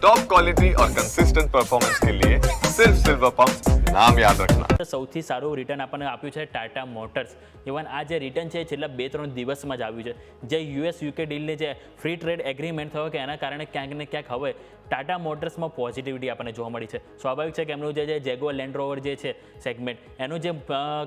Top quality और consistent performance के लिए सिर्फ सिल्वर पंप नाम याद रखना। સૌથી સારું રિટર્ન આપણને આપ્યું છે ટાટા મોટર્સ. ઇવન આ જે રિટર્ન છે છેલ્લા 2-3 દિવસમાં જ આવ્યું છે. જે યુએસ યુકે ડીલને જે ફ્રી ટ્રેડ એગ્રીમેન્ટ થયો કે એના કારણે ક્યાંક ને ક્યાંક હવે ટાટા મોટર્સમાં પોઝિટિવિટી આપણને જોવા મળી છે. સ્વાભાવિક છે કે એમનું જે જેગુઆર લેન્ડ રોવર જે છે સેગમેન્ટ એનું જે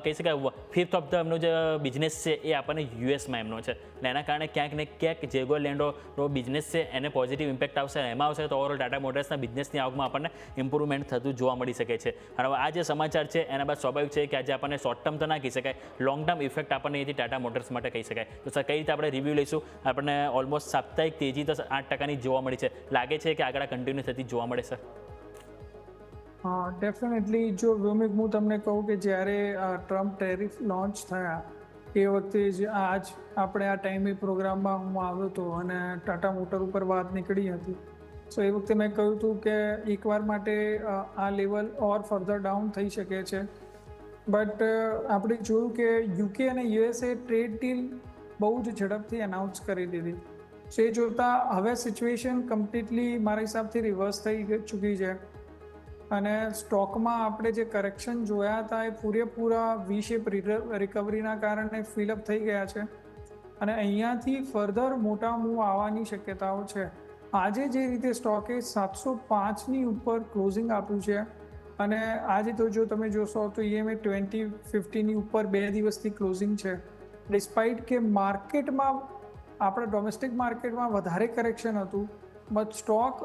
કહી શકાય ફિફ્થ ઓફ ધ એમનો જે બિઝનેસ છે એ આપણને યુએસમાં એમનો છે. અને એના કારણે ક્યાંક ને ક્યાંક જેગુઆર લેન્ડ રોવર બિઝનેસ છે એને પોઝિટિવ ઇમ્પેક્ટ આવશે. એમાં આવશે તો ઓવરઓલ ટાટા મોટર્સના બિઝનેસની આવકમાં આપણને ઇમ્પ્રુવમેન્ટ થતું જોવા મળી શકે છે. અને હવે આ જે સમાચાર છે એના બાદ સ્વાભાવિક છે કે આજે આપણને શોર્ટ ટર્મ તો ના કહી શકાય, લોંગ ટર્મ ઇફેક્ટ આપણને એથી ટાટા મોટર્સ માટે કહી શકાય. તો સર કઈ રીતે આપણે રિવ્યૂ લઈશું? આપણને ઓલમોસ્ટ સાપ્તાહિક તેજી તો 8%ની જોવા મળી છે. લાગે છે કે આગળ કન્ટિન્યુ થતી જોવા મળે સર? હા, ડેફિનેટલી. જો વ્યોમિક, હું તમને કહું કે જ્યારે ટ્રમ્પ ટેરિફ લોન્ચ થયા એ વખતે જ આપણે આ ટાઈમે પ્રોગ્રામમાં હું આવ્યો હતો અને ટાટા મોટર ઉપર વાત નીકળી હતી. સો એ વખતે મેં કહ્યું હતું કે એકવાર માટે આ લેવલ ઓર ફર્ધર ડાઉન થઈ શકે છે. બટ આપણે જોયું કે યુકે અને યુએસએ ટ્રેડ ડીલ બહુ જ ઝડપથી અનાઉન્સ કરી દીધી. સો એ જોતાં હવે સિચ્યુએશન કમ્પ્લીટલી મારા હિસાબથી રિવર્સ થઈ ચૂકી છે અને સ્ટોકમાં આપણે જે કરેક્શન જોયા હતા એ પૂરેપૂરા વી શેપ રિકવરીના કારણે ફિલઅપ થઈ ગયા છે અને અહીંયાથી ફર્ધર મોટા મૂવ આવવાની શક્યતાઓ છે. આજે જે રીતે સ્ટોકે 705ની ઉપર ક્લોઝિંગ આપ્યું છે અને આજે તો જો તમે જોશો તો EMA 2050ની ઉપર 2 દિવસથી ક્લોઝિંગ છે. ડિસ્પાઇટ કે માર્કેટમાં આપણા ડોમેસ્ટિક માર્કેટમાં વધારે કરેક્શન હતું, બટ સ્ટોક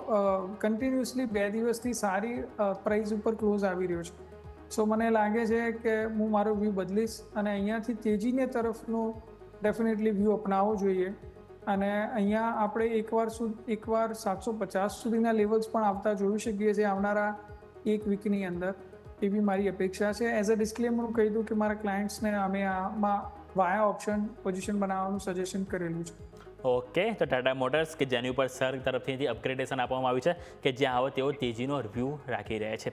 કન્ટિન્યુઅસલી 2 દિવસથી સારી પ્રાઇસ ઉપર ક્લોઝ આવી રહ્યો છે. સો મને લાગે છે કે હું મારો વ્યૂ બદલીશ અને અહીંયાથી તેજીને તરફનો ડેફિનેટલી વ્યૂ અપનાવવો જોઈએ. અને અહીંયા આપણે એકવાર 750 સુધીના લેવલ્સ પણ આવતા જોઈ શકીએ છીએ આવનારા એક વીકની અંદર. એવી મારી અપેક્ષા છે. એઝ અ ડિસ્ક્લેમર હું કહી દઉં કે મારા ક્લાયન્ટ્સને અમે આમાં વાયા ઓપ્શન પોઝિશન બનાવવાનું સજેશન કરેલું છે. ઓકે, તો ટાટા મોટર્સ કે જેની ઉપર સર તરફથી અપગ્રેડેશન આપવામાં આવ્યું છે કે જ્યાં હવે તેઓ તેજીનો રિવ્યૂ રાખી રહ્યા છે.